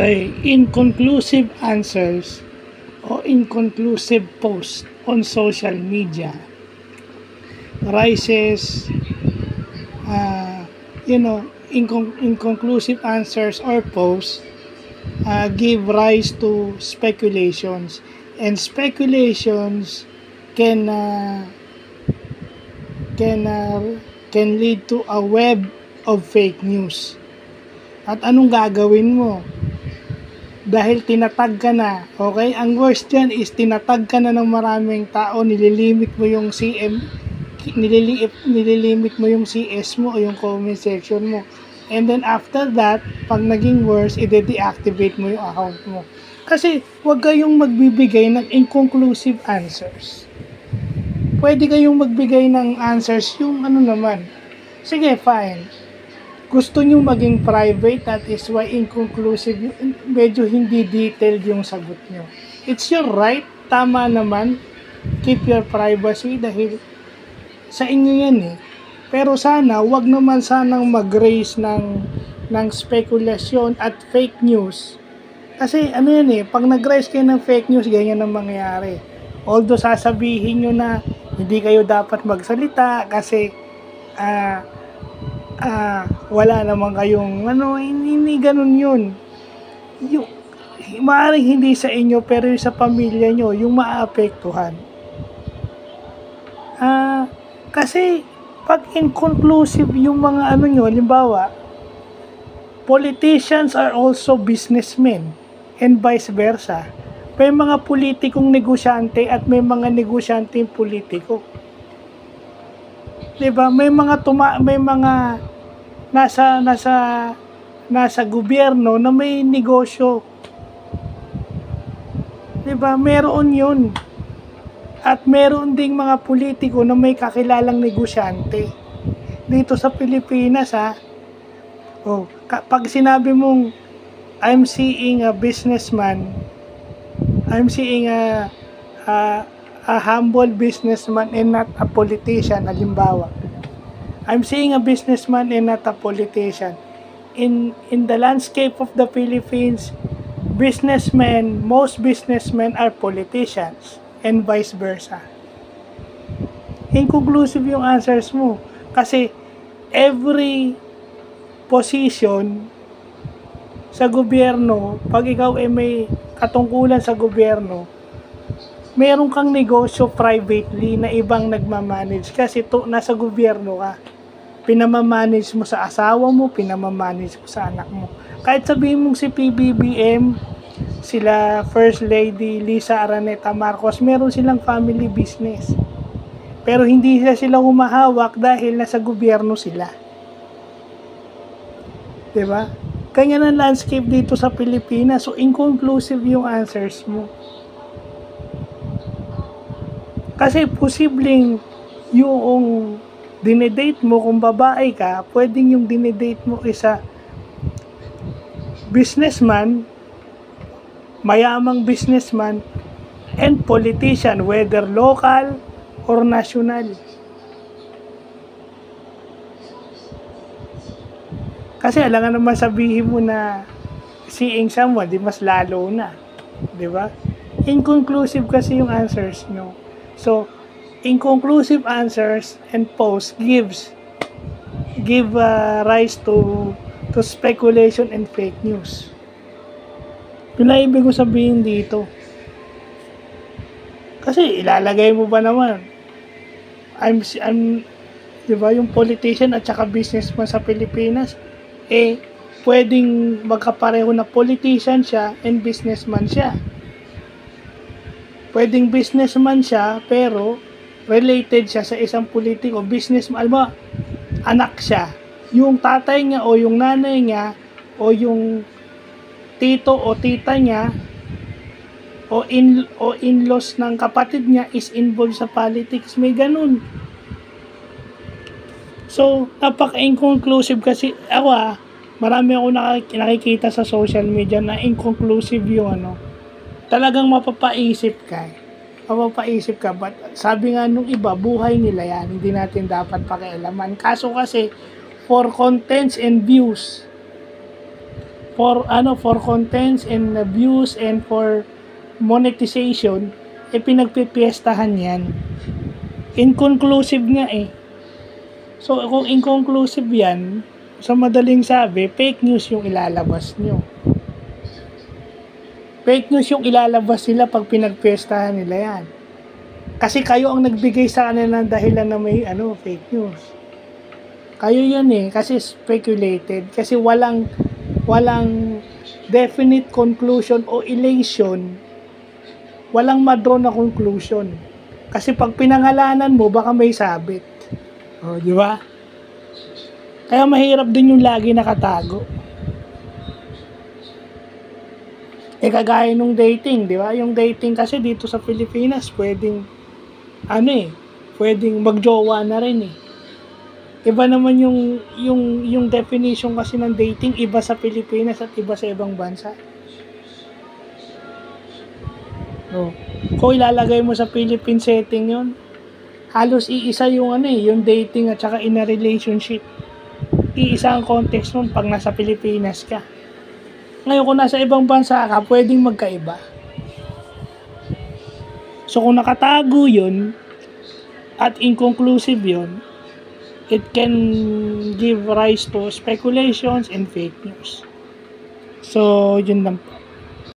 Okay, inconclusive answers o inconclusive posts on social media rises, inconclusive answers or posts give rise to speculations, and speculations can uh, can uh, can lead to a web of fake news. At anong gagawin mo? Dahil tinatag ka na, okay? Ang worst dyan is tinatag ka na ng maraming tao, nililimit mo yung nililimit mo yung CS mo o yung comment section mo. And then after that, pag naging worse, i-deactivate mo yung account mo. Kasi huwag kayong magbibigay ng inconclusive answers. Pwede kayong magbigay ng answers yung ano naman. Sige, fine. Gusto nyo maging private, that is why inconclusive, medyo hindi detailed yung sagot nyo. It's your right, tama naman, keep your privacy dahil sa inyo yan eh. Pero sana, wag naman sanang mag-raise ng spekulasyon at fake news. Kasi ano yan eh, pag nag-raise kayo ng fake news, ganyan ang mangyayari. Although sasabihin nyo na hindi kayo dapat magsalita kasi wala naman kayong hindi ganun yun. Maaaring hindi sa inyo pero yung sa pamilya nyo yung maaapektuhan. Kasi pag inconclusive yung mga nyo, halimbawa politicians are also businessmen and vice versa. May mga politikong negosyante at may mga negosyanteng politiko. Diba? May mga nasa gobyerno na may negosyo. Diba? Meron yun. At meron ding mga politiko na may kakilalang negosyante. Dito sa Pilipinas pag sinabi mong I'm seeing a businessman, I'm seeing a humble businessman and not a politician, halimbawa. I'm seeing a businessman and not a politician. In the landscape of the Philippines, most businessmen are politicians and vice versa. Inconclusive yung answers mo kasi every position sa gobyerno, pag ikaw ay may katungkulan sa gobyerno, meron kang negosyo privately na ibang nagmamanage kasi nasa gobyerno ka. Pinamamanage mo sa asawa mo, pinamamanage mo sa anak mo. Kahit sabihin mong si PBBM, sila First Lady Lisa Araneta Marcos, meron silang family business. Pero hindi sila humahawak dahil nasa gobyerno sila. Diba? Kanya ng landscape dito sa Pilipinas, so inconclusive yung answers mo. Kasi posibleng yung dinedate mo, kung babae ka, pwedeng yung dinedate mo isa businessman, mayamang businessman, and politician, whether local or national. Kasi alangan naman sabihin mo na seeing someone, di mas lalo na. Di ba? Inconclusive kasi yung answers nyo. So, inconclusive answers and posts give rise to speculation and fake news. Yun lang ibig ko sabihin dito. Kasi ilalagay mo ba naman, I'm di ba, yung politician at saka businessman sa Pilipinas, pwedeng magkapareho na politician siya and businessman siya. Pwedeng businessman siya pero related siya sa isang politiko, businessman, anak siya. Yung tatay niya o yung nanay niya o yung tito o tita niya o in-laws ng kapatid niya is involved sa politics. May ganun. So, napaka-inconclusive kasi ako marami ako nakikita sa social media na inconclusive yung talagang mapapaisip ka. But sabi nga nung iba, buhay nila yan. Hindi natin dapat pakialaman. Kaso kasi, for contents and views, for contents and views and for monetization, pinagpipiestahan yan. Inconclusive nga eh. So, kung inconclusive yan, sa madaling sabi, fake news yung ilalabas nyo. Fake news yung ilalabas nila pag pinagpiestahan nila yan. Kasi kayo ang nagbigay sa kanila ng dahilan na may fake news. Kayo yun eh, kasi speculated. Kasi walang definite conclusion o elation. Walang madraw na conclusion. Kasi pag pinangalanan mo, baka may sabit. O, di ba? Kaya mahirap din yung lagi nakatago. Kagaya nung dating, di ba? Yung dating kasi dito sa Pilipinas, pwedeng magjowa na rin eh. Iba naman yung definition kasi ng dating, iba sa Pilipinas at iba sa ibang bansa. So, kung ilalagay mo sa Philippine setting yon, halos iisa yung yung dating at saka in a relationship. Iisa ang context nun pag nasa Pilipinas ka. Ngayon kung nasa ibang bansa ka, pwedeng magkaiba. So kung nakatago yun at inconclusive yun, it can give rise to speculations and fake news. So yun lang po.